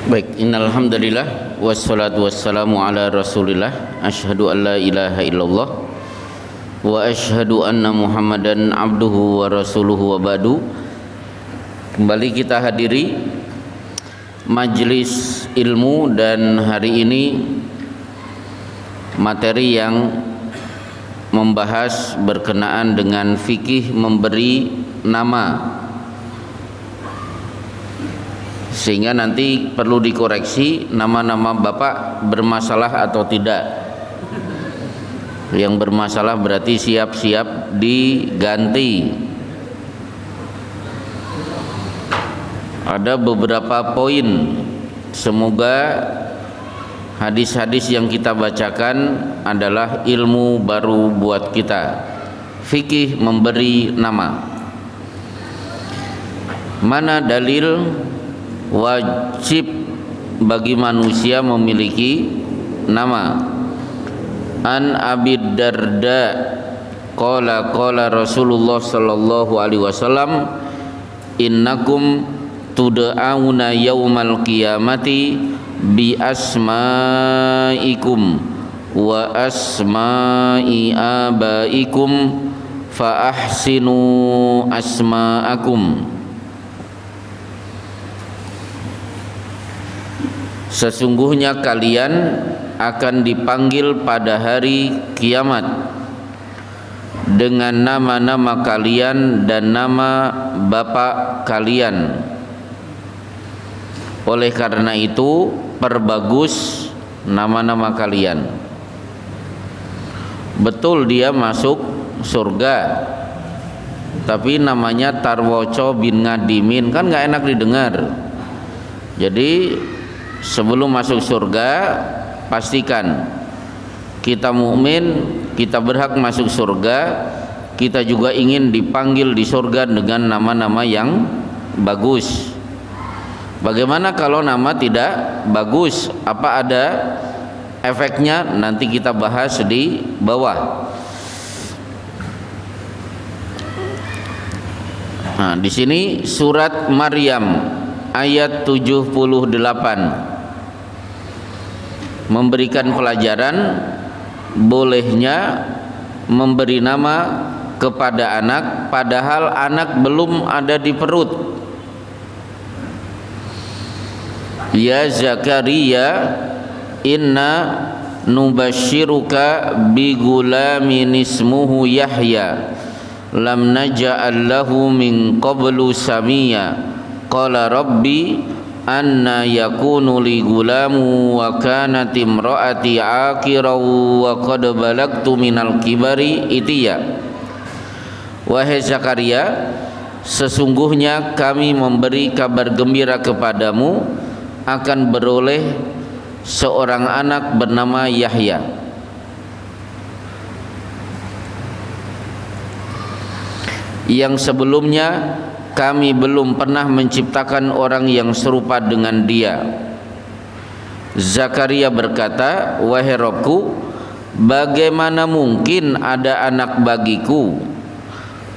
Baik, innal hamdalillah wassalatu wassalamu ala Rasulillah, asyhadu an la ilaha illallah wa asyhadu anna Muhammadan abduhu wa rasuluhu wa ba'du. Kembali kita hadiri majelis ilmu, dan hari ini materi yang membahas berkenaan dengan fikih memberi nama, sehingga nanti perlu dikoreksi nama-nama bapak bermasalah atau tidak. Yang bermasalah berarti siap-siap diganti. Ada beberapa poin, semoga hadis-hadis yang kita bacakan adalah ilmu baru buat kita. Fikih memberi nama. Mana dalil wajib bagi manusia memiliki nama? An Abi Darda qala Rasulullah sallallahu alaihi wasallam, innakum tud'auna yaumal qiyamati bi asma'ikum wa asma'i abaikum fa ahsinu asma'akum. Sesungguhnya kalian akan dipanggil pada hari kiamat dengan nama-nama kalian dan nama bapak kalian. Oleh karena itu, perbagus nama-nama kalian. Betul dia masuk surga, tapi namanya Tarwoco bin Ngadimin, kan gak enak didengar. Jadi sebelum masuk surga, pastikan kita mukmin, kita berhak masuk surga. Kita juga ingin dipanggil di surga dengan nama-nama yang bagus. Bagaimana kalau nama tidak bagus? Apa ada efeknya? Nanti kita bahas di bawah. Nah, di sini surat Maryam ayat 78 memberikan pelajaran bolehnya memberi nama kepada anak padahal anak belum ada di perut. Ya Zakaria, inna nubashiruka bi gulamin ismuhu Yahya lam naj'al lahu min qablu samia qala rabbi anna yakunu li gulamu wa kanat imraati aqira wa qad balagtu minal kibari itiya. Wahai Zakaria, sesungguhnya kami memberi kabar gembira kepadamu akan beroleh seorang anak bernama Yahya. Yang sebelumnya kami belum pernah menciptakan orang yang serupa dengan dia. Zakaria berkata, wahai Rabbku, bagaimana mungkin ada anak bagiku,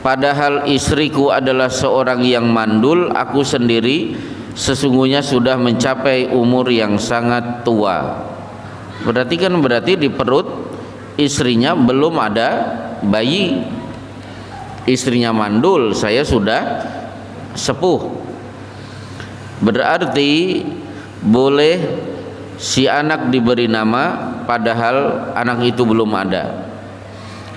padahal istriku adalah seorang yang mandul, aku sendiri sesungguhnya sudah mencapai umur yang sangat tua. Berarti di perut istrinya belum ada bayi. Istrinya mandul, saya sudah sepuh. Berarti boleh si anak diberi nama padahal anak itu belum ada.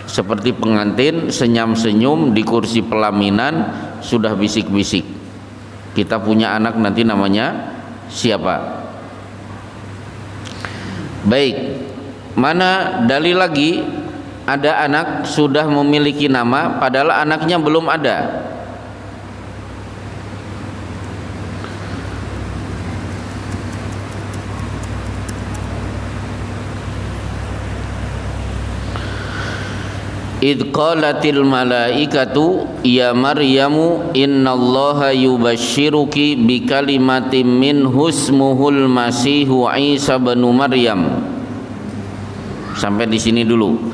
Seperti pengantin senyum-senyum di kursi pelaminan sudah bisik-bisik, kita punya anak nanti namanya siapa. Baik, mana dalil lagi ada anak sudah memiliki nama padahal anaknya belum ada? Idh qalatil malaikatu ya Maryamu innallaha yubashshiruki bikalimatin minhu ismuhul masihu Isa bin Maryam. Sampai di sini dulu.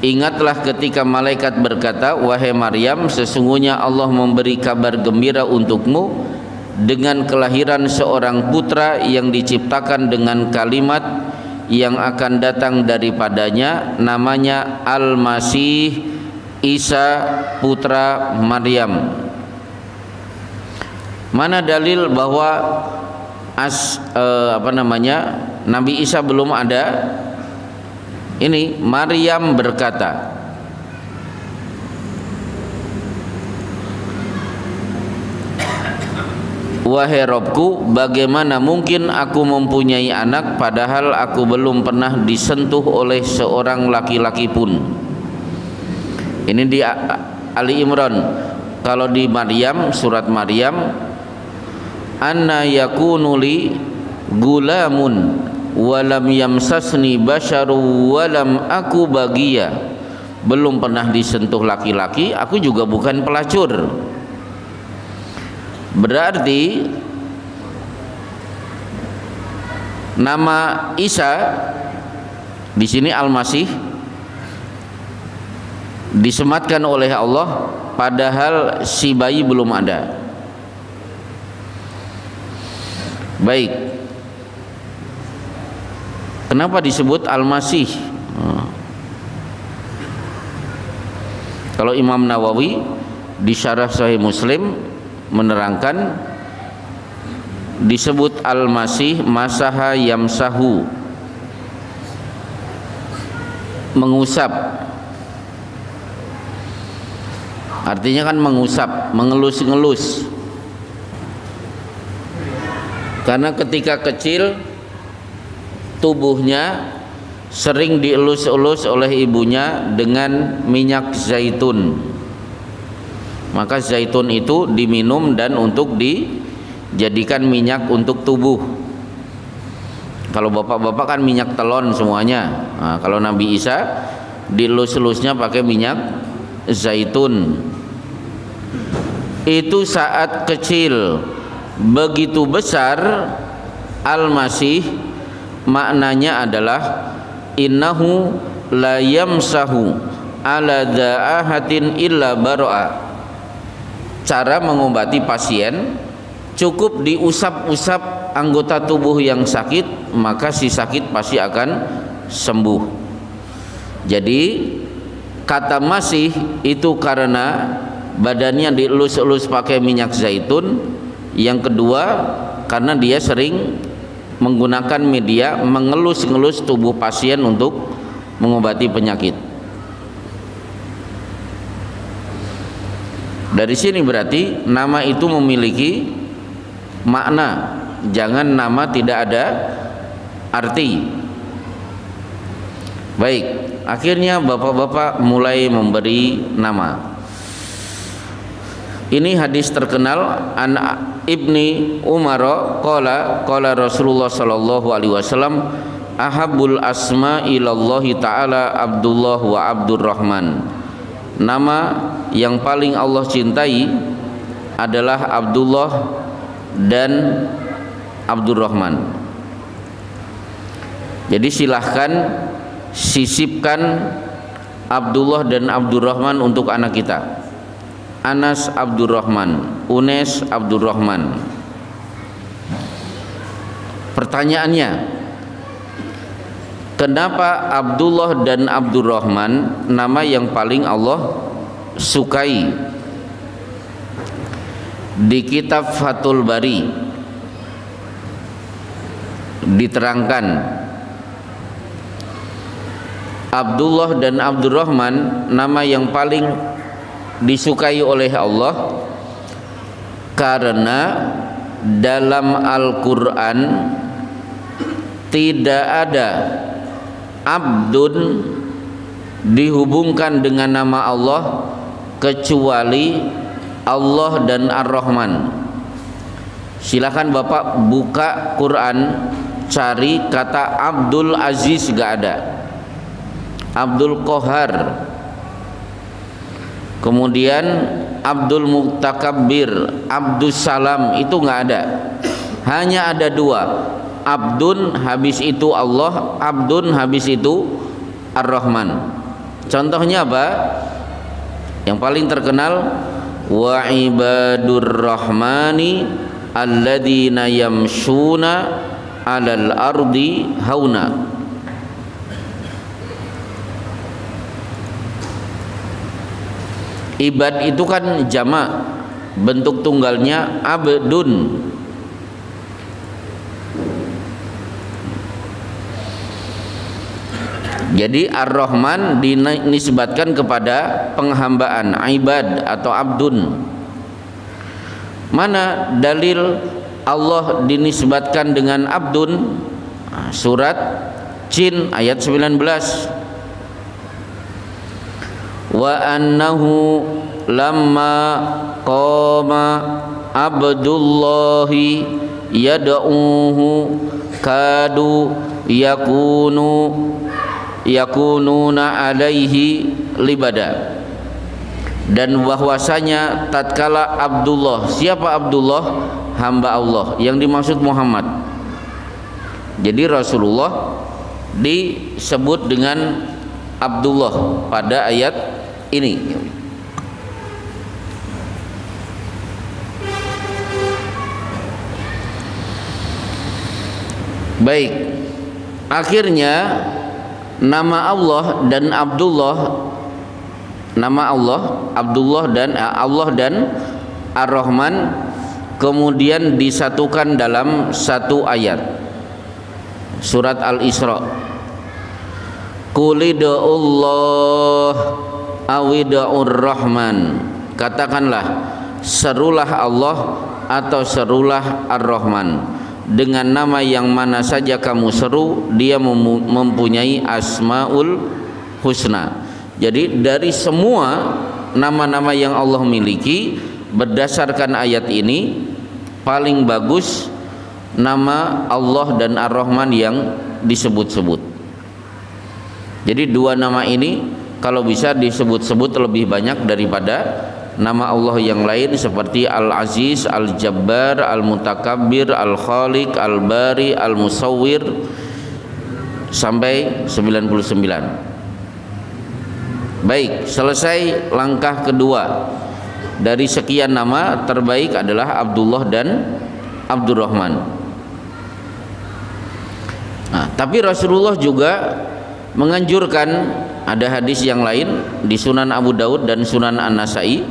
Ingatlah ketika malaikat berkata, wahai Maryam, sesungguhnya Allah memberi kabar gembira untukmu dengan kelahiran seorang putra yang diciptakan dengan kalimat yang akan datang daripadanya, namanya Al-Masih Isa putra Maryam. Mana dalil bahwa Nabi Isa belum ada? Ini Maryam berkata, wahai Robku, bagaimana mungkin aku mempunyai anak padahal aku belum pernah disentuh oleh seorang laki-laki pun. Ini di Ali Imran. Kalau di Maryam, surat Maryam, anna yakunu li gulamun walam yamsasni basyaru walam aku bagiya. Belum pernah disentuh laki-laki, aku juga bukan pelacur. Berarti nama Isa di sini Al-Masih disematkan oleh Allah padahal si bayi belum ada. Baik. Kenapa disebut Al-Masih? Kalau Imam Nawawi di Syarah Sahih Muslim menerangkan, disebut Al-Masih masaha yamsahu, mengusap. Artinya kan mengusap, mengelus-ngelus. Karena ketika kecil tubuhnya sering dielus-elus oleh ibunya dengan minyak zaitun. Maka zaitun itu diminum dan untuk dijadikan minyak untuk tubuh. Kalau bapak-bapak kan minyak telon semuanya. Nah, kalau Nabi Isa dilus-lusnya pakai minyak zaitun. Itu saat kecil. Begitu besar Al-Masih maknanya adalah innahu la yamsahu ala da'ahatin illa baro'a. Cara mengobati pasien cukup diusap-usap anggota tubuh yang sakit, maka si sakit pasti akan sembuh. Jadi kata masih itu karena badannya dielus-elus pakai minyak zaitun. Yang kedua karena dia sering menggunakan media mengelus-ngelus tubuh pasien untuk mengobati penyakit. Dari sini berarti nama itu memiliki makna, jangan nama tidak ada arti. Baik, akhirnya bapak-bapak mulai memberi nama. Ini hadis terkenal an Ibni Umar qala Rasulullah sallallahu alaihi wasallam ahabbul asma ilallahi taala Abdullah wa Abdurrahman. Nama yang paling Allah cintai adalah Abdullah dan Abdurrahman. Jadi silahkan sisipkan Abdullah dan Abdurrahman untuk anak kita. Anas Abdurrahman, Unes Abdurrahman. Pertanyaannya, kenapa Abdullah dan Abdurrahman nama yang paling Allah sukai? Di kitab Fathul Bari diterangkan Abdullah dan Abdurrahman nama yang paling disukai oleh Allah karena dalam Al-Quran tidak ada abdun dihubungkan dengan nama Allah kecuali Allah dan Ar-Rahman. Silakan Bapak buka Quran, cari kata Abdul Aziz, gak ada. Abdul Qahar, kemudian Abdul Muktakabbir, Abdus Salam, itu nggak ada. Hanya ada dua, Abdun habis itu Allah, Abdun habis itu Ar-Rahman. Contohnya apa? Yang paling terkenal wa ibadur rahmani alladzina yamshuna 'alal ardi hauna. Ibad itu kan jamak, bentuk tunggalnya abdun. Jadi Ar-Rahman dinisbatkan kepada penghambaan, ibad atau abdun. Mana dalil Allah dinisbatkan dengan abdun? Surat Jin ayat 19. Wa annahu lamma qama abdullahi yad'uhu kadu yakununa alaihi libada. Dan bahwasanya tatkala Abdullah, siapa Abdullah? Hamba Allah, yang dimaksud Muhammad. Jadi Rasulullah disebut dengan Abdullah pada ayat ini. Baik, akhirnya nama Allah dan Abdullah, nama Allah dan Ar-Rahman kemudian disatukan dalam satu ayat. Surat Al-Isra. Qulidullah awida'ur rahman. Katakanlah, serulah Allah atau serulah Ar-Rahman. Dengan nama yang mana saja kamu seru, dia mempunyai asmaul husna. Jadi dari semua nama-nama yang Allah miliki, berdasarkan ayat ini paling bagus nama Allah dan Ar-Rahman yang disebut-sebut. Jadi dua nama ini kalau bisa disebut-sebut lebih banyak daripada nama Allah yang lain seperti Al-Aziz, Al-Jabbar, Al-Mutakabbir, Al-Khaliq, Al-Bari, Al-Musawwir sampai 99. Baik, selesai langkah kedua. Dari sekian nama terbaik adalah Abdullah dan Abdurrahman. Nah, tapi Rasulullah juga menganjurkan, ada hadis yang lain di Sunan Abu Daud dan Sunan An-Nasai,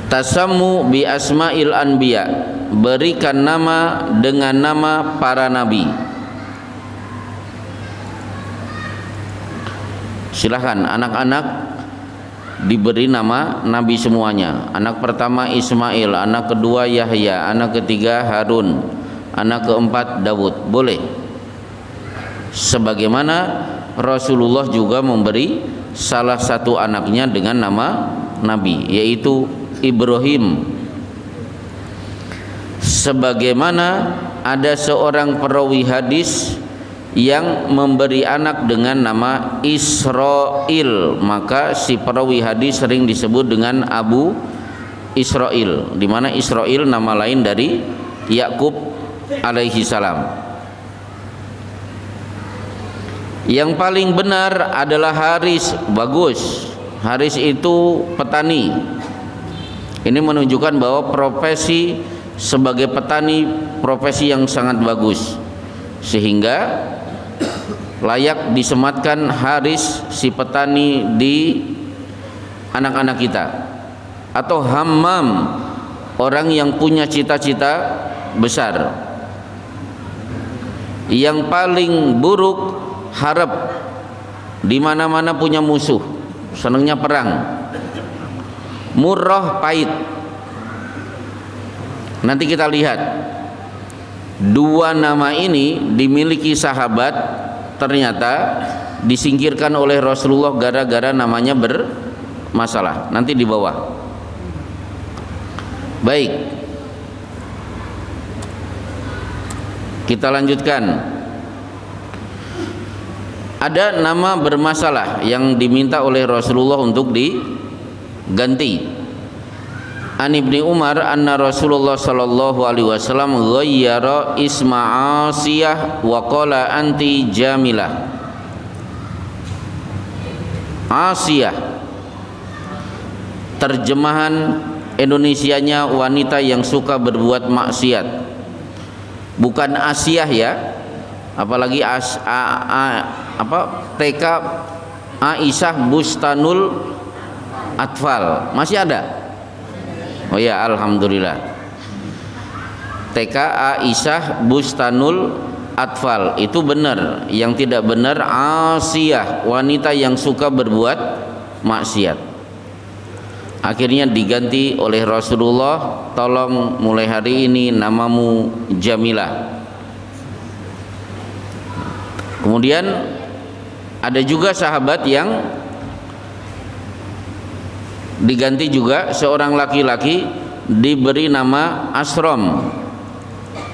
tasammu bi asma'il anbiya, berikan nama dengan nama para nabi. Silahkan anak-anak diberi nama nabi semuanya. Anak pertama Ismail, anak kedua Yahya, anak ketiga Harun, anak keempat Daud. Boleh. Sebagaimana Rasulullah juga memberi salah satu anaknya dengan nama nabi, yaitu Ibrahim. Sebagaimana ada seorang perawi hadis yang memberi anak dengan nama Israil, maka si perawi hadis sering disebut dengan Abu Israil, di mana Israil nama lain dari Yakub alaihi salam. Yang paling benar adalah Haris. Bagus, Haris itu petani. Ini menunjukkan bahwa profesi sebagai petani profesi yang sangat bagus, sehingga layak disematkan Haris si petani di anak-anak kita. Atau Hammam, orang yang punya cita-cita besar. Yang paling buruk Harap, di mana-mana punya musuh, senangnya perang. Murrah, pahit. Nanti kita lihat, dua nama ini dimiliki sahabat, ternyata disingkirkan oleh Rasulullah gara-gara namanya bermasalah. Nanti di bawah. Baik, kita lanjutkan. Ada nama bermasalah yang diminta oleh Rasulullah untuk diganti. An Ibni Umar anna Rasulullah sallallahu alaihi wasallam ghayyara isma Asiyah wa qala anti Jamilah. Asiyah, terjemahan Indonesianya wanita yang suka berbuat maksiat, bukan Asyah ya, apalagi TK Aisyah Bustanul Atfal masih ada. Oh ya, alhamdulillah. TK Aisyah Bustanul Atfal itu benar. Yang tidak benar Asiyah, wanita yang suka berbuat maksiat. Akhirnya diganti oleh Rasulullah, tolong mulai hari ini namamu Jamilah. Kemudian ada juga sahabat yang diganti juga, seorang laki-laki diberi nama Asrom,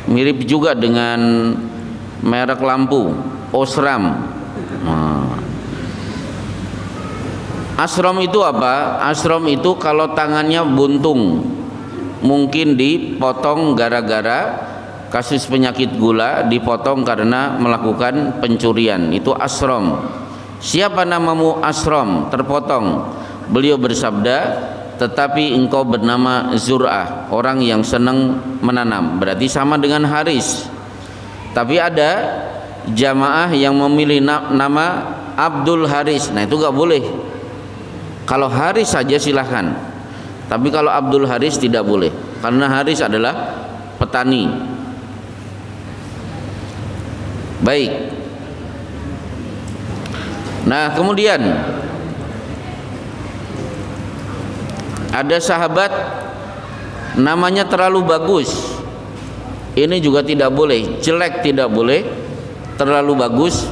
mirip juga dengan merek lampu Osram. Asrom itu apa? Asrom itu kalau tangannya buntung, mungkin dipotong gara-gara kasus penyakit gula, dipotong karena melakukan pencurian, itu asrom. Siapa namamu Asrom? Terpotong. Beliau bersabda, tetapi engkau bernama Zur'ah, orang yang senang menanam. Berarti sama dengan Haris. Tapi ada jamaah yang memilih nama Abdul Haris. Nah itu gak boleh. Kalau Haris saja silahkan, tapi kalau Abdul Haris tidak boleh, karena Haris adalah petani. Baik. Nah kemudian ada sahabat namanya terlalu bagus, ini juga tidak boleh. Jelek tidak boleh, terlalu bagus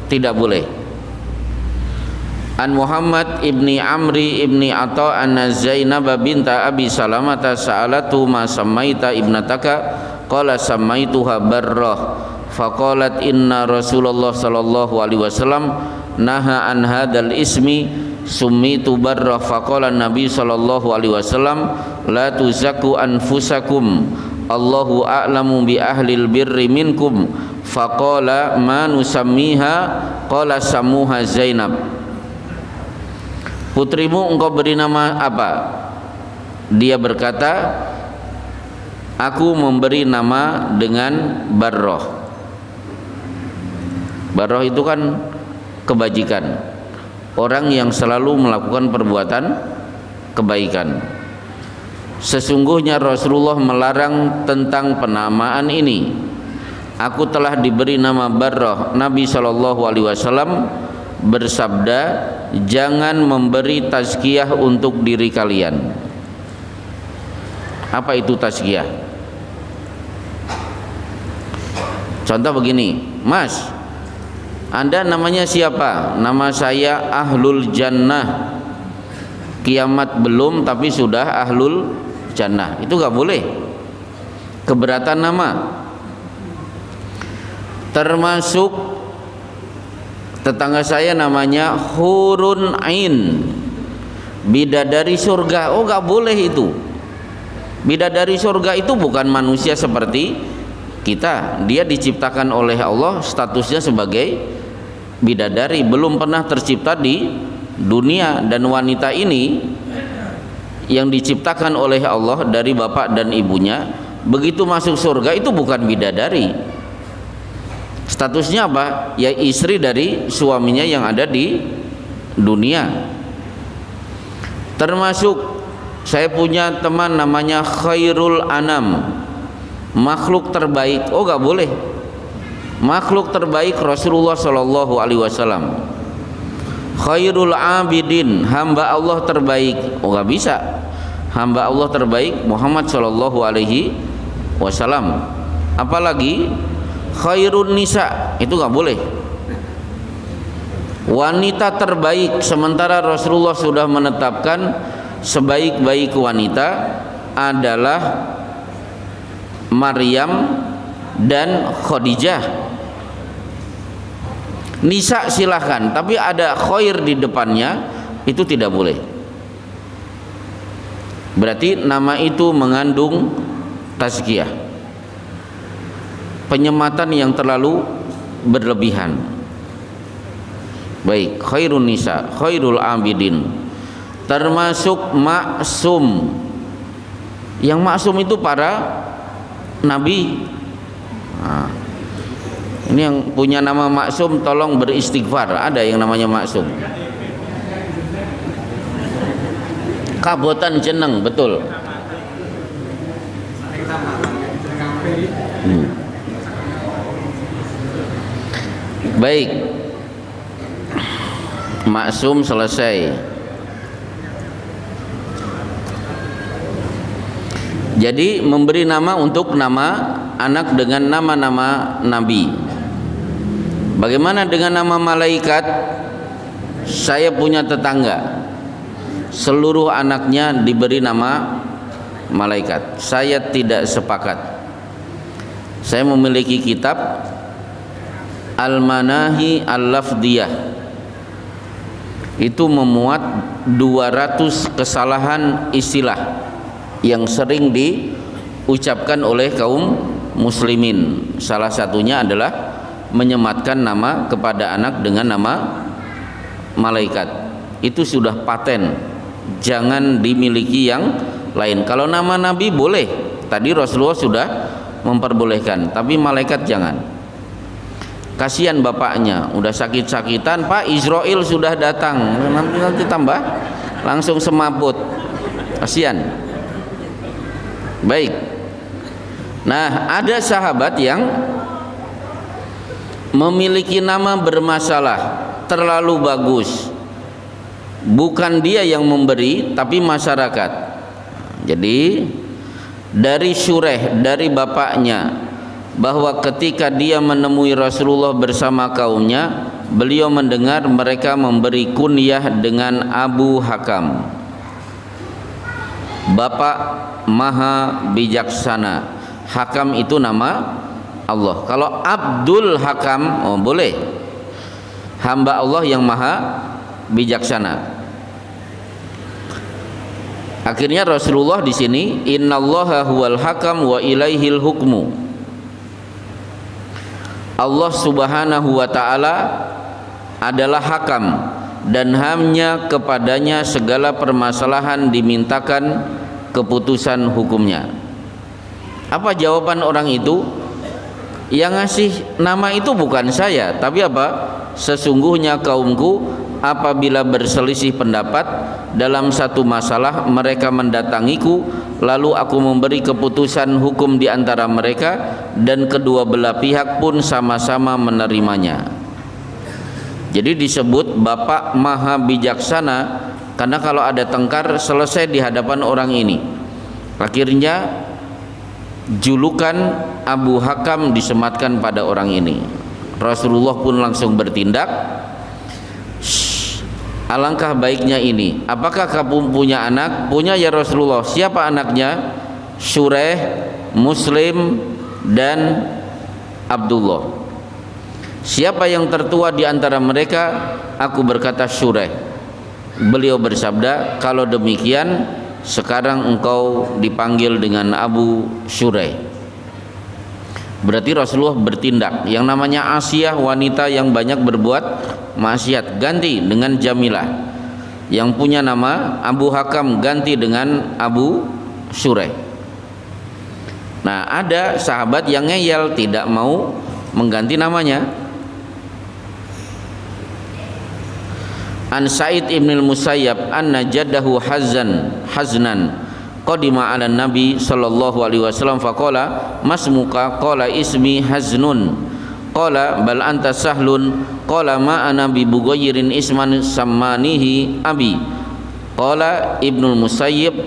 tidak boleh. An Muhammad ibni Amri ibni Atha anna Zainab binta Abi Salamah sa'alatu ma samaita ibnataka, qala samaituha Barrah, faqalat inna Rasulullah sallallahu alaihi wasallam naha an hadzal ismi summitu Barrah, faqala Nabi sallallahu alaihi wasallam la tuzakku anfusakum Allahu a'lamu bi ahlil birri minkum, faqala ma nusammiha, qala samuha Zainab. Putrimu engkau beri nama apa? Dia berkata, aku memberi nama dengan Barrah. Barrah itu kan kebajikan, orang yang selalu melakukan perbuatan kebaikan. Sesungguhnya Rasulullah melarang tentang penamaan ini. Aku telah diberi nama Barrah. Nabi SAW bersabda, jangan memberi tazkiyah untuk diri kalian. Apa itu tazkiyah? Contoh begini, Mas, Anda namanya siapa? Nama saya Ahlul Jannah. Kiamat belum tapi sudah Ahlul Jannah. Itu gak boleh. Keberatan nama. Termasuk tetangga saya namanya Hurun Ain, bidadari surga. Oh gak boleh itu. Bidadari surga itu bukan manusia seperti kita. Dia diciptakan oleh Allah, statusnya sebagai bidadari, belum pernah tercipta di dunia. Dan wanita ini yang diciptakan oleh Allah dari bapak dan ibunya, begitu masuk surga itu bukan bidadari. Statusnya apa? Ya istri dari suaminya yang ada di dunia. Termasuk saya punya teman namanya Khairul Anam, makhluk terbaik. Oh gak boleh. Makhluk terbaik Rasulullah Sallallahu Alaihi Wasallam. Khairul Abidin, hamba Allah terbaik. Oh gak bisa. Hamba Allah terbaik Muhammad Sallallahu Alaihi Wasallam. Apalagi Khairun Nisa, itu gak boleh. Wanita terbaik, sementara Rasulullah sudah menetapkan sebaik-baik wanita adalah Maryam dan Khadijah. Nisa silahkan, tapi ada khair di depannya, itu tidak boleh. Berarti nama itu mengandung tazkiyah, penyematan yang terlalu berlebihan. Baik, Khairun Nisa, Khairul Abidin. Termasuk maksum. Yang maksum itu para nabi. Nah, ini yang punya nama maksum tolong beristighfar. Ada yang namanya maksum. Kabotan jeneng, betul. Baik, maksum selesai. Jadi memberi nama untuk nama anak dengan nama-nama nabi. Bagaimana dengan nama malaikat? Saya punya tetangga, seluruh anaknya diberi nama malaikat. Saya tidak sepakat. Saya memiliki kitab Al-Manahi Al-Lafdiyah, itu memuat 200 kesalahan istilah yang sering diucapkan oleh kaum muslimin. Salah satunya adalah menyematkan nama kepada anak dengan nama malaikat. Itu sudah paten, jangan dimiliki yang lain. Kalau nama nabi boleh, tadi Rasulullah sudah memperbolehkan, tapi malaikat jangan. Kasihan bapaknya, udah sakit-sakitan, Pak, Israel sudah datang, nanti tambah langsung semaput, kasihan. Baik. Nah, ada sahabat yang memiliki nama bermasalah, terlalu bagus. Bukan dia yang memberi, tapi masyarakat. Jadi dari Syureh, dari bapaknya, bahwa ketika dia menemui Rasulullah bersama kaumnya, beliau mendengar mereka memberi kunyah dengan Abu Hakam, Bapak Maha Bijaksana. Hakam itu nama Allah. Kalau Abdul Hakam, oh boleh, hamba Allah yang Maha Bijaksana. Akhirnya Rasulullah di sini, innallaha huwal hakam wa ilaihil hukmu. Allah Subhanahu wa taala adalah hakam dan hanya kepadanya segala permasalahan dimintakan keputusan hukumnya. Apa jawaban orang itu? Yang ngasih nama itu bukan saya, tapi apa? Sesungguhnya kaumku apabila berselisih pendapat dalam satu masalah, mereka mendatangiku, lalu aku memberi keputusan hukum di antara mereka, dan kedua belah pihak pun sama-sama menerimanya. Jadi disebut Bapak Maha Bijaksana karena kalau ada tengkar selesai di hadapan orang ini. Akhirnya julukan Abu Hakam disematkan pada orang ini. Rasulullah pun langsung bertindak. Alangkah baiknya ini. Apakah kamu punya anak? Punya ya Rasulullah. Siapa anaknya? Syureh, Muslim, dan Abdullah. Siapa yang tertua di antara mereka? Aku berkata Syureh. Beliau bersabda, kalau demikian sekarang engkau dipanggil dengan Abu Syureh. Berarti Rasulullah bertindak. Yang namanya Asiyah, wanita yang banyak berbuat maksiat, ganti dengan Jamilah. Yang punya nama Abu Hakam ganti dengan Abu Syureh. Nah, ada sahabat yang ngeyel, tidak mau mengganti namanya. An Sa'id ibn al-Musayyab anna jaddahu haznan qadima ala nabi sallallahu alaihi wasallam faqala masmuka, qala ismi Haznun, qala bal anta Sahlun, qala ma ana bi bughayrin isman sammanihi abi, qala Ibnul Musayyib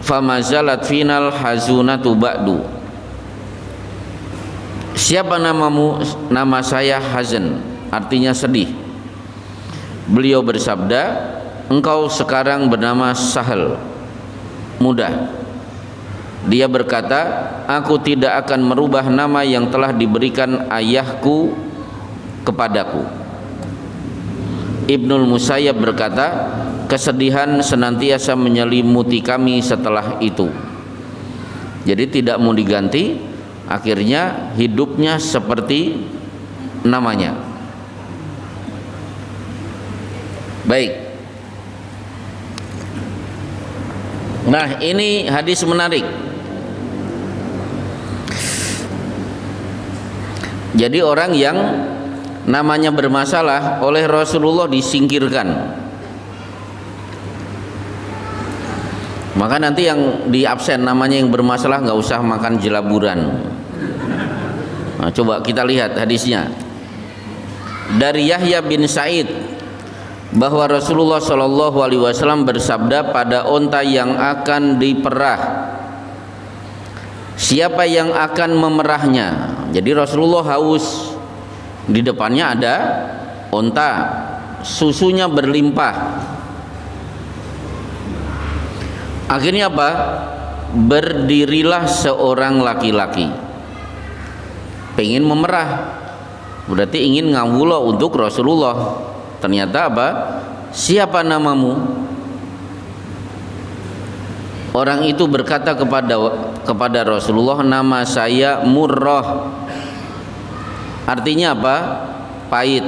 famazalat final hazunatu ba'du. Siapa namamu? Nama saya Hazan, artinya sedih. Beliau bersabda, engkau sekarang bernama Sahal, mudah. Dia berkata, aku tidak akan merubah nama yang telah diberikan ayahku kepadaku. Ibnul Musayyab berkata, kesedihan senantiasa menyelimuti kami setelah itu. Jadi tidak mau diganti, akhirnya hidupnya seperti namanya. Baik. Nah, ini hadis menarik. Jadi orang yang namanya bermasalah oleh Rasulullah disingkirkan. Maka nanti yang di absen namanya yang bermasalah nggak usah makan jelaburan. Nah, coba kita lihat hadisnya. Dari Yahya bin Sa'id bahwa Rasulullah Shallallahu Alaihi Wasallam bersabda, pada onta yang akan diperah, siapa yang akan memerahnya? Jadi Rasulullah haus, di depannya ada onta, susunya berlimpah. Akhirnya apa? Berdirilah seorang laki-laki, pengen memerah, berarti ingin ngawula untuk Rasulullah. Ternyata apa? Siapa namamu? Orang itu berkata kepada Rasulullah, nama saya Murrah. Artinya apa? Pahit.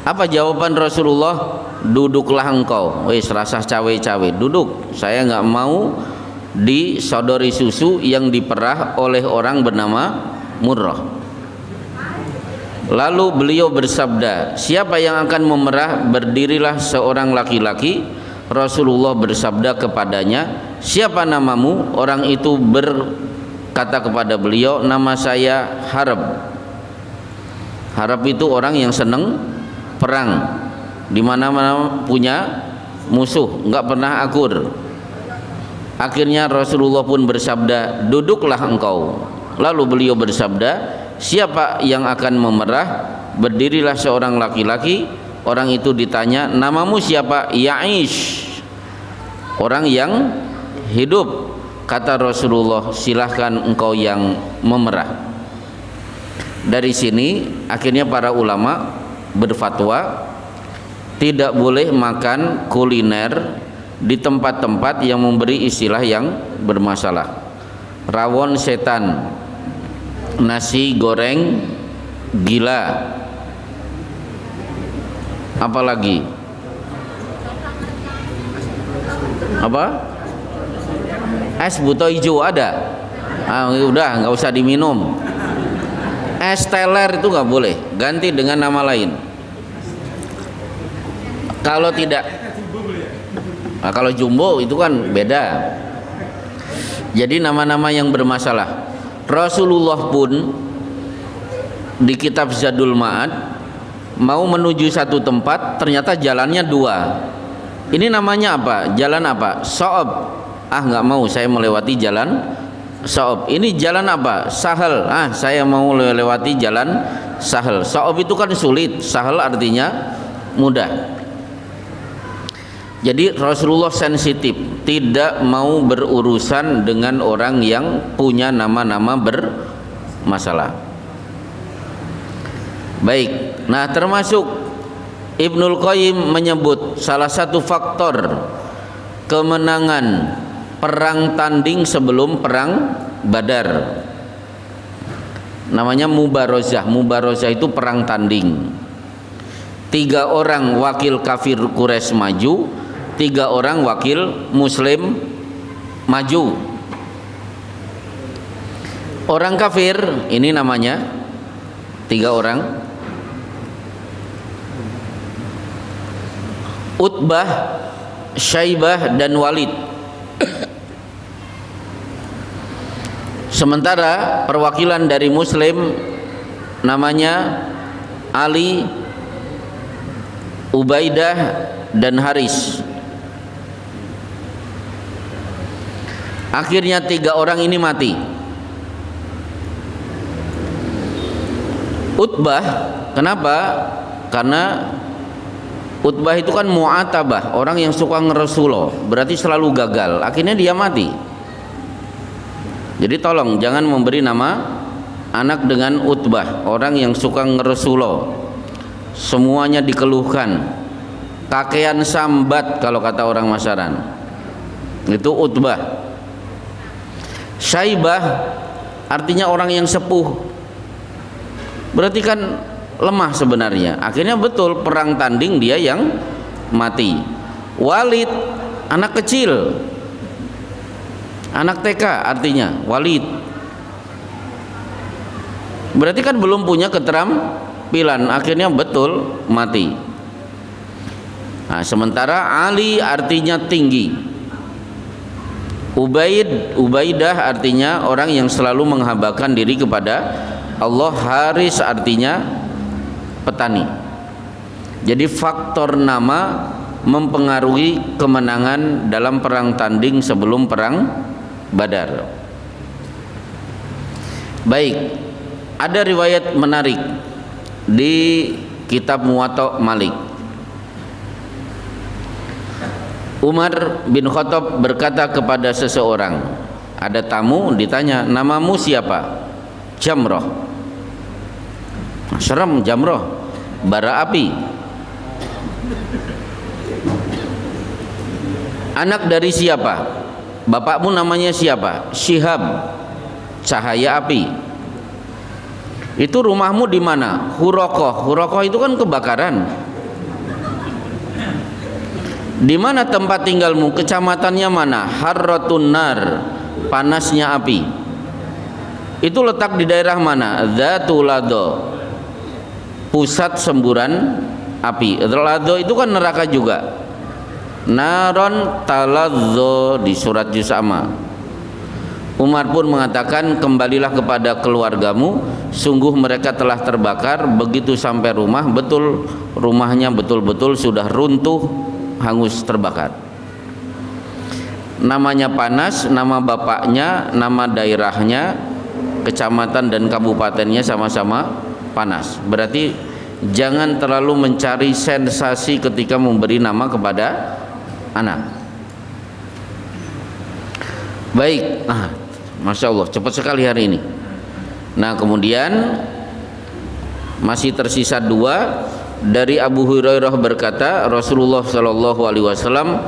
Apa jawaban Rasulullah? Duduklah engkau. Wes rasah cawe-cawe, duduk. Saya nggak mau disodori susu yang diperah oleh orang bernama Murrah. Lalu beliau bersabda, siapa yang akan memerah? Berdirilah seorang laki-laki. Rasulullah bersabda kepadanya, siapa namamu? Orang itu berkata kepada beliau, nama saya Harb. Harb itu orang yang senang perang, di mana-mana punya musuh, nggak pernah akur. Akhirnya Rasulullah pun bersabda, duduklah engkau. Lalu beliau bersabda, siapa yang akan memerah? Berdirilah seorang laki-laki. Orang itu ditanya, namamu siapa? Ya'ish, orang yang hidup. Kata Rasulullah, silahkan engkau yang memerah. Dari sini akhirnya para ulama berfatwa tidak boleh makan kuliner di tempat-tempat yang memberi istilah yang bermasalah. Rawon setan, nasi goreng gila, apalagi apa? Es buto hijau ada. Udah nggak usah diminum. Es teler itu nggak boleh, ganti dengan nama lain. Kalau tidak, nah, kalau jumbo itu kan beda. Jadi nama-nama yang bermasalah. Rasulullah pun di kitab Zadul Ma'ad mau menuju satu tempat, ternyata jalannya dua. Ini namanya apa? Jalan apa? So'ob. Nggak mau, saya melewati jalan So'ob. Ini jalan apa? Sahal. Saya mau lewati jalan Sahal. So'ob itu kan sulit, Sahal artinya mudah. Jadi Rasulullah sensitif, tidak mau berurusan dengan orang yang punya nama-nama bermasalah. Baik, nah termasuk Ibnul Qayyim menyebut salah satu faktor kemenangan perang tanding sebelum perang Badar, namanya mubarozah. Mubarozah itu perang tanding. 3 orang wakil kafir Quraisy maju, 3 orang wakil Muslim maju. Orang kafir ini namanya 3 orang: Utbah, Syaibah, dan Walid. Sementara perwakilan dari Muslim namanya Ali, Ubaidah, dan Haris. Akhirnya 3 orang ini mati. Utbah, kenapa? Karena Utbah itu kan mu'atabah, orang yang suka ngeresuloh, berarti selalu gagal. Akhirnya dia mati. Jadi tolong jangan memberi nama anak dengan Utbah, orang yang suka ngeresuloh, semuanya dikeluhkan, kakean sambat kalau kata orang Masaran. Itu Utbah. Syaibah artinya orang yang sepuh, berarti kan lemah sebenarnya. Akhirnya betul perang tanding dia yang mati. Walid anak kecil, Anak TK artinya Walid. Berarti kan belum punya keterampilan, akhirnya betul mati. Nah, sementara Ali artinya tinggi. Ubaidah artinya orang yang selalu menghambakan diri kepada Allah. Haris artinya petani. Jadi faktor nama mempengaruhi kemenangan dalam perang tanding sebelum perang Badar. Baik, ada riwayat menarik di kitab Muwatta Malik. Umar bin Khattab berkata kepada seseorang, ada tamu ditanya, namamu siapa? Jamrah. Serem, Jamrah, bara api. Anak dari siapa? Bapakmu namanya siapa? Syihab, cahaya api. Itu rumahmu di mana? Huraqah. Huraqah itu kan kebakaran. Di mana tempat tinggalmu? Kecamatannya mana? Harratun nar, panasnya api. Itu letak di daerah mana? Dzatul Lado, pusat semburan api. Lado itu kan neraka juga. Naron talazzo di surat Jusama. Umar pun mengatakan, kembalilah kepada keluargamu, sungguh mereka telah terbakar. Begitu sampai rumah, betul rumahnya betul-betul sudah runtuh, hangus, terbakar. Namanya panas, nama bapaknya, nama daerahnya, kecamatan dan kabupatennya sama-sama panas. Berarti jangan terlalu mencari sensasi ketika memberi nama kepada anak. Baik, Masya Allah, cepat sekali hari ini. Nah, kemudian masih tersisa dua. Dari Abu Hurairah berkata, Rasulullah sallallahu alaihi wasallam,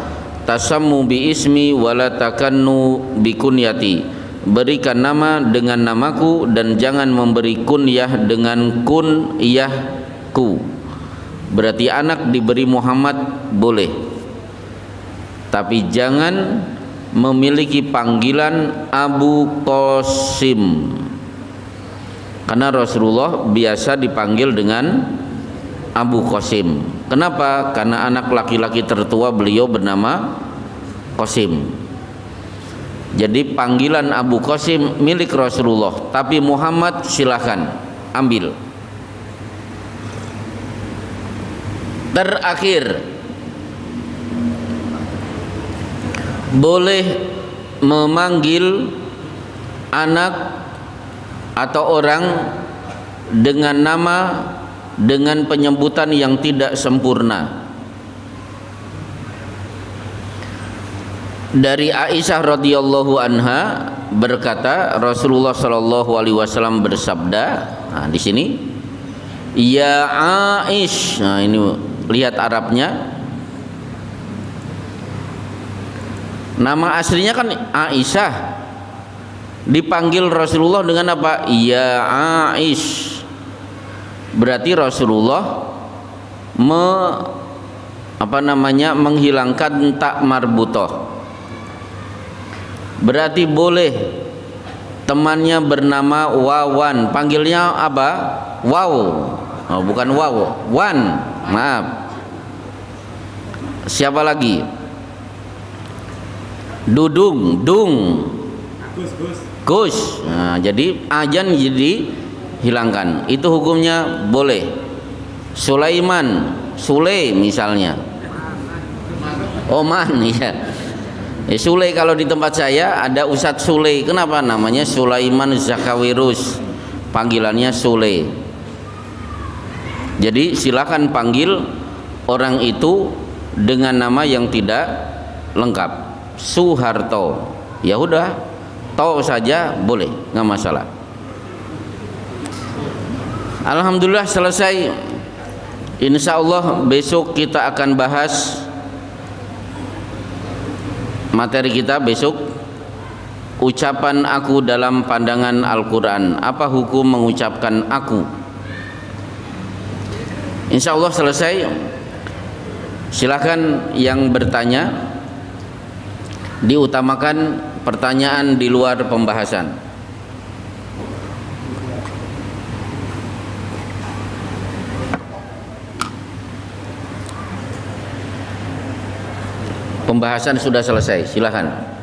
tasammu bi ismi wala takannu bi kunyati. Berikan nama dengan namaku dan jangan memberi kunyah dengan kunyahku. Berarti anak diberi Muhammad boleh, tapi jangan memiliki panggilan Abu Qasim, karena Rasulullah biasa dipanggil dengan Abu Qasim. Kenapa? Karena anak laki-laki tertua beliau bernama Qasim. Jadi panggilan Abu Qasim milik Rasulullah, tapi Muhammad silahkan ambil. Terakhir, boleh memanggil anak atau orang dengan nama dengan penyebutan yang tidak sempurna. Dari Aisyah radhiyallahu anha berkata, Rasulullah sallallahu alaihi wasallam bersabda, nah di sini ya Aish. Nah ini lihat Arabnya. Nama aslinya kan Aisyah, dipanggil Rasulullah dengan apa? Ya Aish. Berarti Rasulullah menghilangkan tak marbutoh. Berarti boleh temannya bernama Wawan, panggilnya apa? Wow. Oh, bukan wow, Wan. Maaf. Siapa lagi? Dudung, Dung, Gus. Nah, jadi ajan jadi hilangkan. Itu hukumnya boleh. Sulaiman, Sule misalnya. Oman, ya. Sule kalau di tempat saya ada Ustadz Sule. Kenapa namanya Sulaiman Zakawirus? Panggilannya Sule. Jadi silakan panggil orang itu dengan nama yang tidak lengkap. Suharto, ya udah, to saja boleh, nggak masalah. Alhamdulillah selesai. Insya Allah besok kita akan bahas materi kita besok, ucapan aku dalam pandangan Al-Quran. Apa hukum mengucapkan aku? Insya Allah selesai. Silahkan yang bertanya, diutamakan pertanyaan di luar pembahasan. Pembahasan sudah selesai, silakan.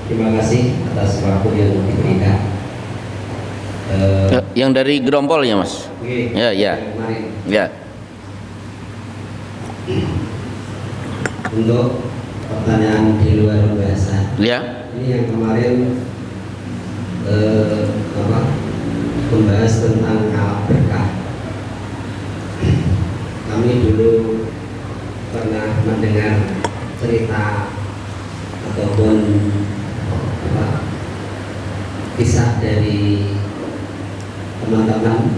Terima kasih atas waktu yang diberikan. Yang dari Gerompol ya Mas? Ya, ya. Ya. Untuk pertanyaan di luar pembahasan. Ya. Ini yang kemarin membahas tentang ngalap berkah. Kami dulu pernah mendengar cerita ataupun kisah dari teman-teman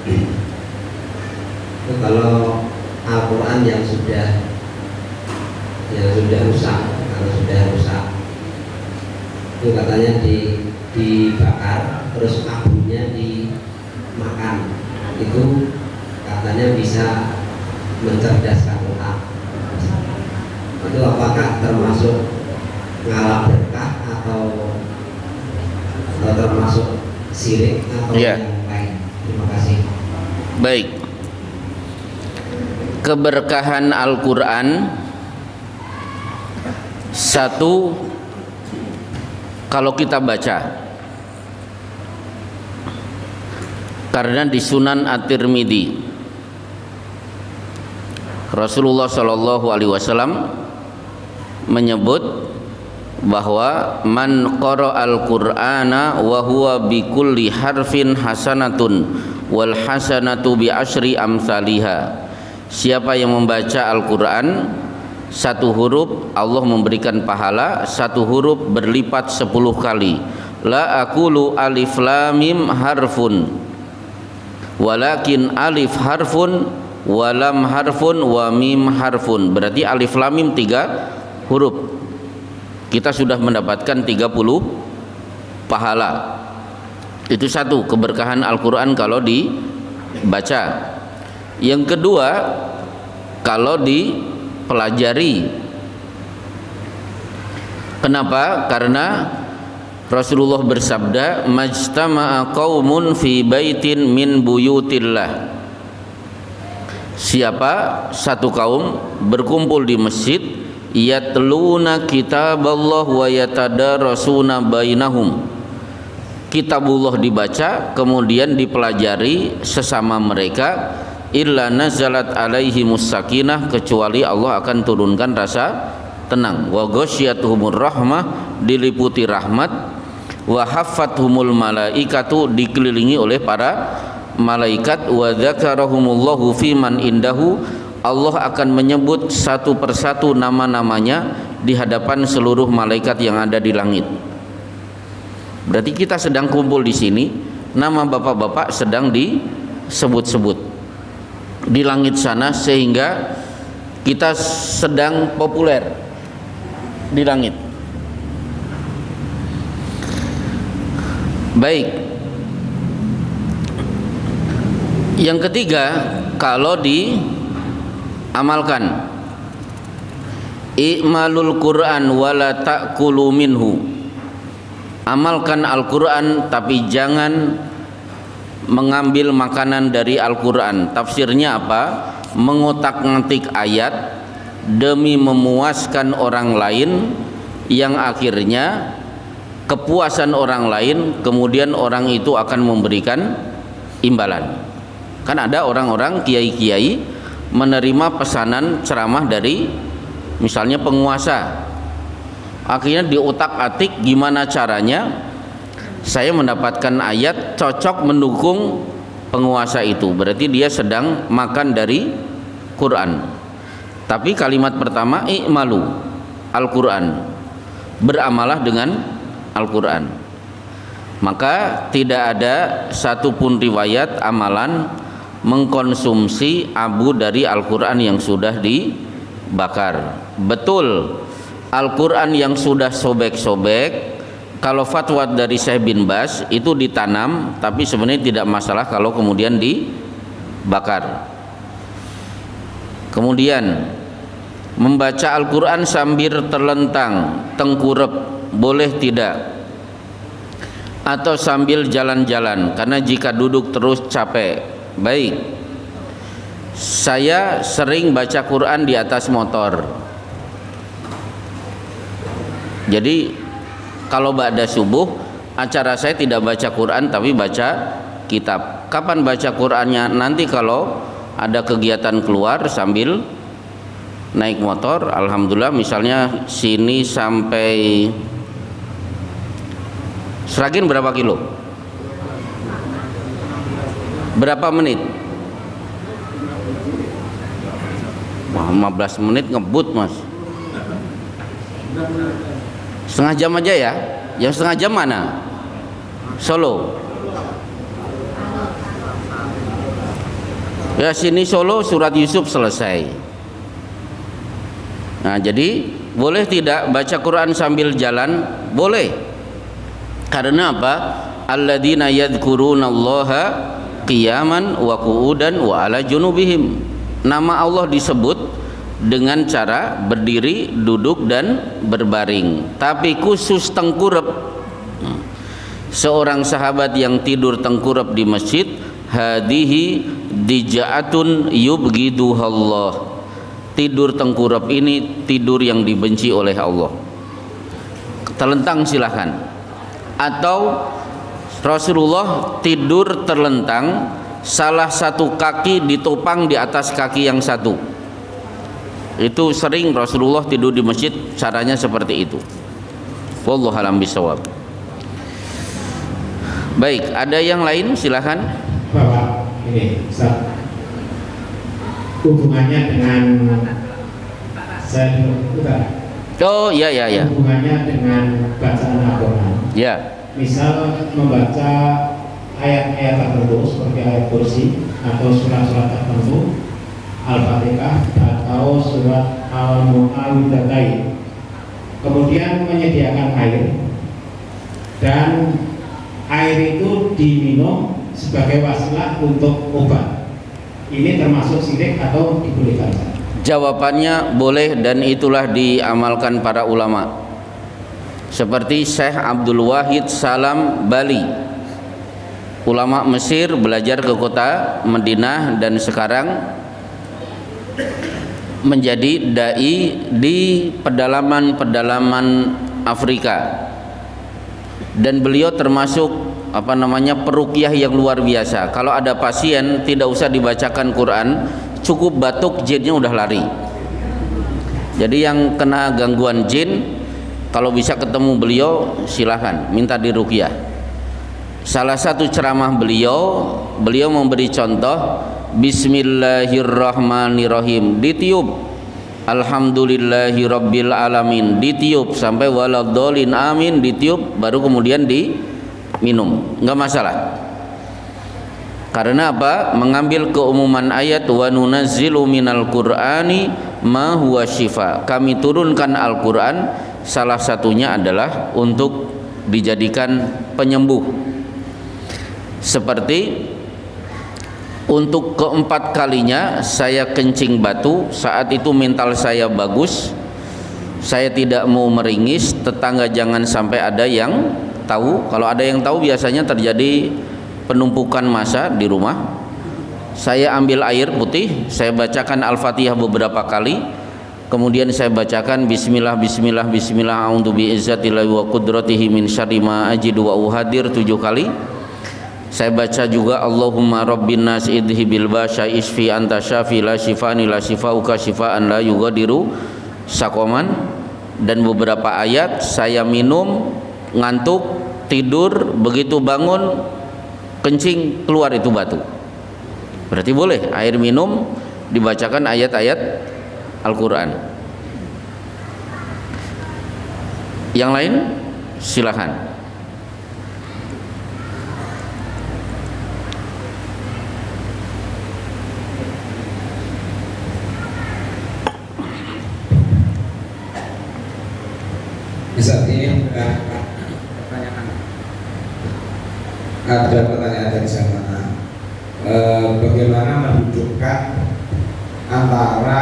itu kalau Al-Quran yang sudah rusak, kalau sudah rusak itu katanya dibakar terus abunya dimakan, itu katanya bisa mencerdaskan otak. Itu apakah termasuk ngalap berkah atau termasuk syirik atau yang lain? Terima kasih. Baik. Keberkahan Al-Quran, satu, kalau kita baca, karena di Sunan At-Tirmidzi Rasulullah Shallallahu Alaihi Wasallam menyebut bahwa man qara'al Qur'ana wa huwa bi kulli harfin hasanatun wal hasanatu bi asyri amsalihha. Siapa yang membaca Al-Qur'an satu huruf Allah memberikan pahala satu huruf berlipat 10 kali. La aqulu alif lam mim harfun walakin alif harfun wa lam harfun wa mim harfun. Berarti alif lam mim 3 huruf. Kita sudah mendapatkan 30 pahala. Itu satu, keberkahan Al-Quran kalau dibaca. Yang kedua, kalau dipelajari. Kenapa? Karena Rasulullah bersabda, majtama'a qaumun fi baitin min buyutillah. Siapa satu kaum berkumpul di masjid, yatluna kitaballah wa yatadarasuna bainahum. Kitabullah dibaca kemudian dipelajari sesama mereka, illa nazalat alaihimus sakinah, kecuali Allah akan turunkan rasa tenang. Wa ghasyiyatuhumur rahmah, diliputi rahmat. Wa haffathumul malaikatu, dikelilingi oleh para malaikat. Wa dzakarahumullahu fiman indahu, Allah akan menyebut satu persatu nama-namanya di hadapan seluruh malaikat yang ada di langit. Berarti kita sedang kumpul di sini, nama bapak-bapak sedang disebut-sebut di langit sana, sehingga kita sedang populer di langit. Baik. Yang ketiga, kalau amalkan, i'malul Qur'an wala ta'kulu minhu. Amalkan Al-Qur'an tapi jangan mengambil makanan dari Al-Qur'an. Tafsirnya apa? Mengotak-ngatik ayat demi memuaskan orang lain, yang akhirnya kepuasan orang lain kemudian orang itu akan memberikan imbalan. Kan ada orang-orang kiai-kiai menerima pesanan ceramah dari misalnya penguasa, akhirnya diotak-atik gimana caranya saya mendapatkan ayat cocok mendukung penguasa itu. Berarti dia sedang makan dari Quran. Tapi kalimat pertama, i'malu Al-Quran, beramalah dengan Al-Quran. Maka tidak ada satupun riwayat amalan mengkonsumsi abu dari Al-Quran yang sudah dibakar. Betul, Al-Quran yang sudah sobek-sobek, kalau fatwa dari Syekh bin Baz itu ditanam, tapi sebenarnya tidak masalah kalau kemudian dibakar. Kemudian Membaca Al-Quran sambil terlentang, tengkurap, boleh tidak? Atau sambil jalan-jalan, karena jika duduk terus capek. Baik, saya sering baca Quran di atas motor. Jadi kalau ba'da subuh, acara saya tidak baca Quran tapi baca kitab. Kapan baca Qurannya? Nanti kalau ada kegiatan keluar sambil naik motor. Alhamdulillah, misalnya sini sampai Sragen berapa kilo? Berapa menit? Wah, 15 menit ngebut mas. Setengah jam aja ya? Yang setengah jam mana? Solo. Ya sini Solo surat Yusuf selesai. Nah jadi boleh tidak baca Quran sambil jalan? Boleh. Karena apa? Alladzina yadhkurunallaha qiyaman wa qu'udan wa ala junubihim. Nama Allah disebut dengan cara berdiri, duduk dan berbaring. Tapi khusus tengkurap. Seorang sahabat yang tidur tengkurap di masjid, hadihi dija'atun yubghiduhallah. Tidur tengkurap ini tidur yang dibenci oleh Allah. Terlentang silahkan. Atau Rasulullah tidur terlentang, salah satu kaki ditopang di atas kaki yang satu. Itu sering Rasulullah tidur di masjid, caranya seperti itu. Wallahu a'lam bishawab. Baik, ada yang lain silahkan. Bapak, ini Ustaz, hubungannya dengan saya Oh ya ya ya. hubungannya dengan bacaan Al-Quran. Ya. Misal membaca ayat-ayat tertentu seperti ayat kursi atau surat-surat tertentu, Al-Fatihah atau surat Al-Mu'awwidzatain. Kemudian menyediakan air, dan air itu diminum sebagai wasilah untuk obat. Ini termasuk syirik atau dibolehkan? Jawabannya boleh, dan itulah diamalkan para ulama. Seperti Syekh Abdul Wahid Salam Bali, ulama Mesir, belajar ke kota Madinah dan sekarang menjadi dai di pedalaman-pedalaman Afrika. Dan beliau termasuk peruqyah yang luar biasa. Kalau ada pasien tidak usah dibacakan Quran, cukup batuk jinnya udah lari. Jadi yang kena gangguan jin, kalau bisa ketemu beliau silahkan minta diruqyah. Salah satu ceramah beliau memberi contoh Bismillahirrahmanirrahim ditiup, Alhamdulillahirabbil alamin ditiup, sampai waladhdallin amin ditiup, baru kemudian diminum, enggak masalah. Karena apa? Mengambil keumuman ayat wa nunazzilu minal qur'ani ma huwa syifa. Kami turunkan Al-Qur'an, salah satunya adalah untuk dijadikan penyembuh. Seperti untuk keempat kalinya saya kencing batu, saat itu mental saya bagus, saya tidak mau meringis, tetangga jangan sampai ada yang tahu. Kalau ada yang tahu biasanya terjadi penumpukan massa di rumah. Saya ambil air putih, saya bacakan Al-Fatihah beberapa kali, kemudian saya bacakan Bismillah Bismillah Bismillah a'udzu bi'izzatillahi wa qudratihi min syarri ma ajidu wa uhadir 7 kali. Saya baca juga Allahumma rabbin nas idhibil ba'sa isfi anta syafi la syifani la syifauka syifaan la yughadiru saqaman. Dan beberapa ayat saya minum, ngantuk, tidur, begitu bangun kencing, keluar itu batu. Berarti boleh air minum dibacakan ayat-ayat Al-Quran. Yang lain silakan. Bisa ini ada pertanyaan dari sana. Bagaimana mendudukkan antara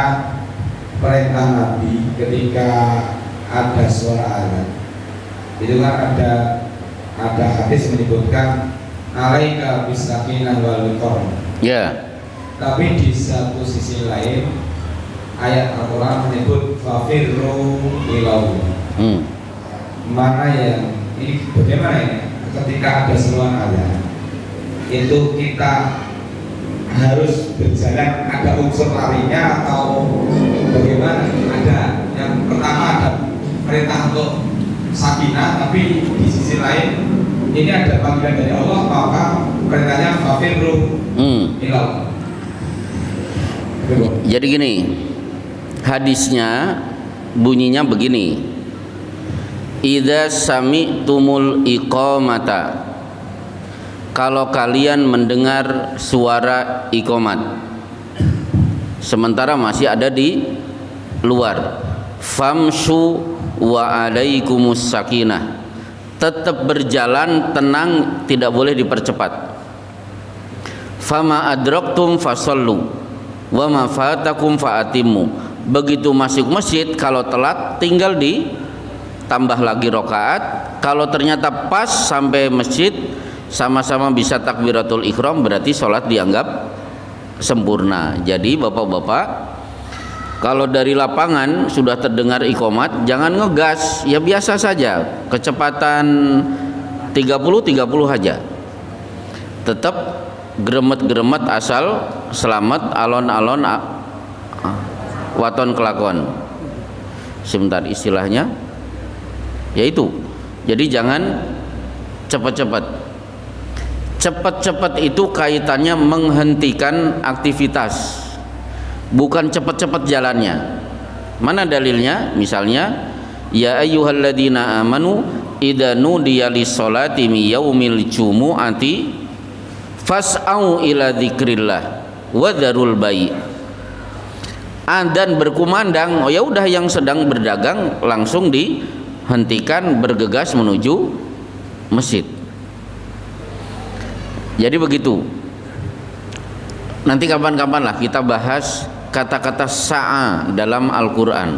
perintah Nabi ketika ada suara azan. Itu kan ada hadis menyebutkan alaika bisakinah wal wiqar. Ya. Tapi di satu sisi lain ayat Al-Quran menyebut fafirru ilau. Mana yang ini bagaimana ini? Ketika ada seruan azan itu kita harus berjalan, ada unsur larinya atau bagaimana? Ada. Yang pertama ada perintah untuk sakinah, tapi di sisi lain ini ada panggilan dari Allah, maka perintahnya fafirru ilau. Jadi gini, hadisnya bunyinya begini: idza sami'tumul iqamata, kalau kalian mendengar suara iqamat sementara masih ada di luar, famshu wa alaikumus sakinah, tetap berjalan tenang, tidak boleh dipercepat. Fama adraktum fasallu wa ma fatakum fa'atimmu, begitu masuk masjid kalau telat tinggal ditambah lagi rakaat, kalau ternyata pas sampai masjid sama-sama bisa takbiratul ihram berarti sholat dianggap sempurna. Jadi bapak-bapak, kalau dari lapangan sudah terdengar iqamat jangan ngegas, ya biasa saja, kecepatan 30 aja, tetap geremet-geremet asal selamat, alon-alon waton kelakon. Sebentar istilahnya yaitu, jadi jangan cepat-cepat. Cepat-cepat itu kaitannya menghentikan aktivitas, bukan cepat-cepat jalannya. Mana dalilnya? Misalnya ya ayyuhalladzina amanu idza nudiya lis-sholati min yaumil jumu'ati fas'au ila dzikrillah wa dzarul bai'. Adzan berkumandang, oh ya udah yang sedang berdagang langsung dihentikan, bergegas menuju masjid. Jadi begitu. Nanti kapan-kapan lah kita bahas kata-kata sa'a dalam Al-Qur'an.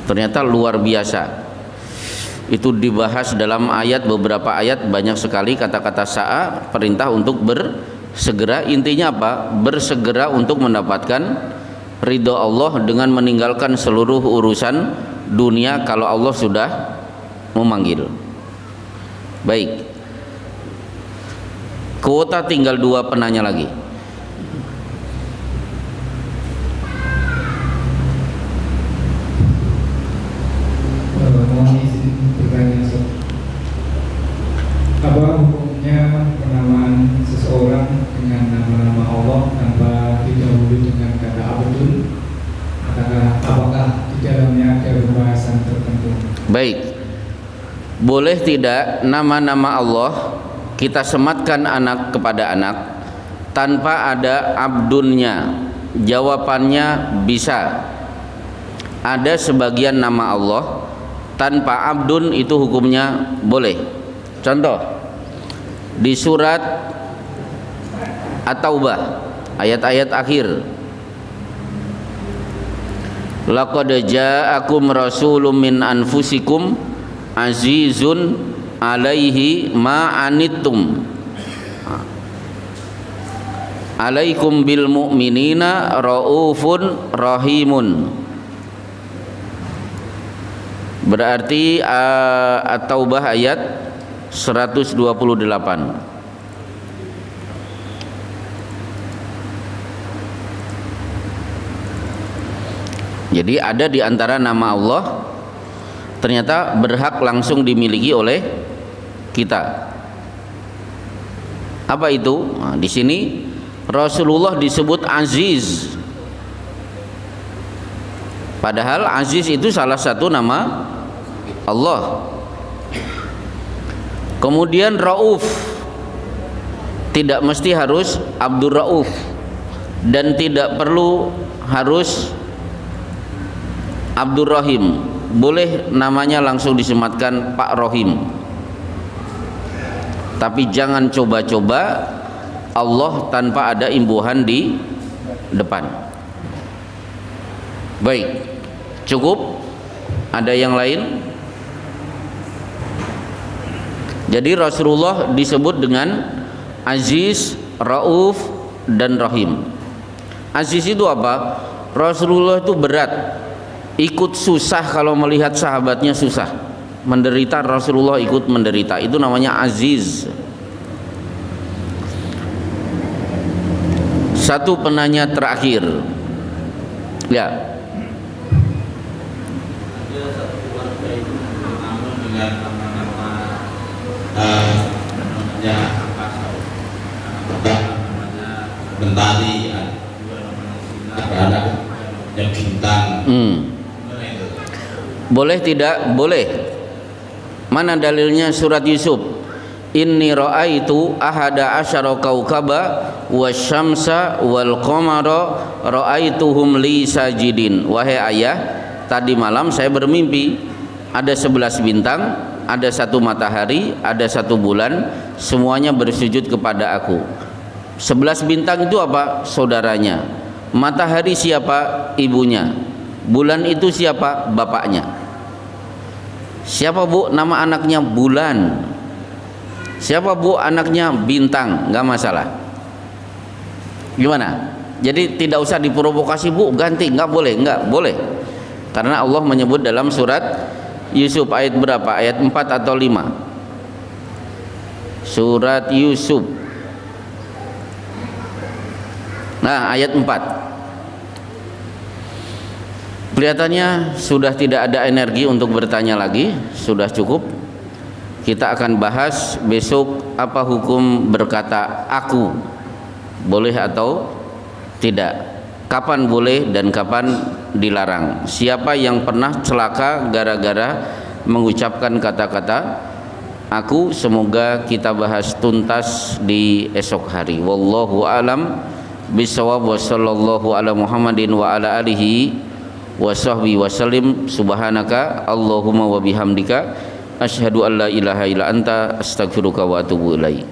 Ternyata luar biasa. Itu dibahas dalam ayat, beberapa ayat, banyak sekali kata-kata sa'a, perintah untuk bersegera. Intinya apa? Bersegera untuk mendapatkan ridho Allah dengan meninggalkan seluruh urusan dunia kalau Allah sudah memanggil. Baik, kuota tinggal 2 penanya lagi. Apa hukumnya penamaan seseorang dengan nama-nama Allah tanpa didahului dengan kata Abdul? Apakah di dalamnya ada pembahasan tertentu? Baik, boleh tidak nama-nama Allah kita sematkan anak kepada anak tanpa ada abdunnya? Jawabannya bisa. Ada sebagian nama Allah tanpa abdun, itu hukumnya boleh. Contoh di surat At-Taubah ayat-ayat akhir, laqad ja'akum rasulun min anfusikum azizun alaihi ma anittum alaikum bil mu'minina raufun rahimun. Berarti At-Taubah ayat 128. Jadi ada di antara nama Allah ternyata berhak langsung dimiliki oleh kita. Apa itu? Nah, di sini Rasulullah disebut Aziz. Padahal Aziz itu salah satu nama Allah. Kemudian Rauf, tidak mesti harus Abdur Rauf dan tidak perlu harus Abdur Rahim, boleh namanya langsung disematkan Pak Rohim. Tapi jangan coba-coba Allah tanpa ada imbuhan di depan. Baik, cukup? Ada yang lain? Jadi Rasulullah disebut dengan Aziz, Rauf, dan Rahim. Aziz itu apa? Rasulullah itu berat, ikut susah kalau melihat sahabatnya susah, menderita, Rasulullah ikut menderita, itu namanya Aziz. Satu penanya terakhir, ya. Mentari ada bintang. Boleh tidak? Boleh. Mana dalilnya? Surat Yusuf. Inni ra'aitu ahada asyara kaukaba wasyamsa wal qamara ra'aituhum li sajidin. Wahai ayah, tadi malam saya bermimpi ada 11 bintang, ada 1 matahari, ada 1 bulan, semuanya bersujud kepada aku. 11 bintang itu apa? Saudaranya. Matahari siapa? Ibunya. Bulan itu siapa? Bapaknya. Siapa bu? Nama anaknya Bulan. Siapa bu? Anaknya Bintang. Nggak masalah. Gimana? Jadi tidak usah diprovokasi bu, ganti. Nggak boleh, nggak boleh. Karena Allah menyebut dalam surat Yusuf ayat berapa? Ayat 4 atau 5? Surat Yusuf. Nah, ayat 4. Kelihatannya sudah tidak ada energi untuk bertanya lagi, sudah cukup. Kita akan bahas besok apa hukum berkata aku, boleh atau tidak, kapan boleh dan kapan dilarang. Siapa yang pernah celaka gara-gara mengucapkan kata-kata aku, semoga kita bahas tuntas di esok hari. Wallahu alam bisawab, wa sallallahu ala Muhammadin wa ala alihi wa sahbihi wa sallim. Subhanaka Allahumma wa bihamdika asyhadu an la ilaha illa anta astaghfiruka wa atubu ilaik.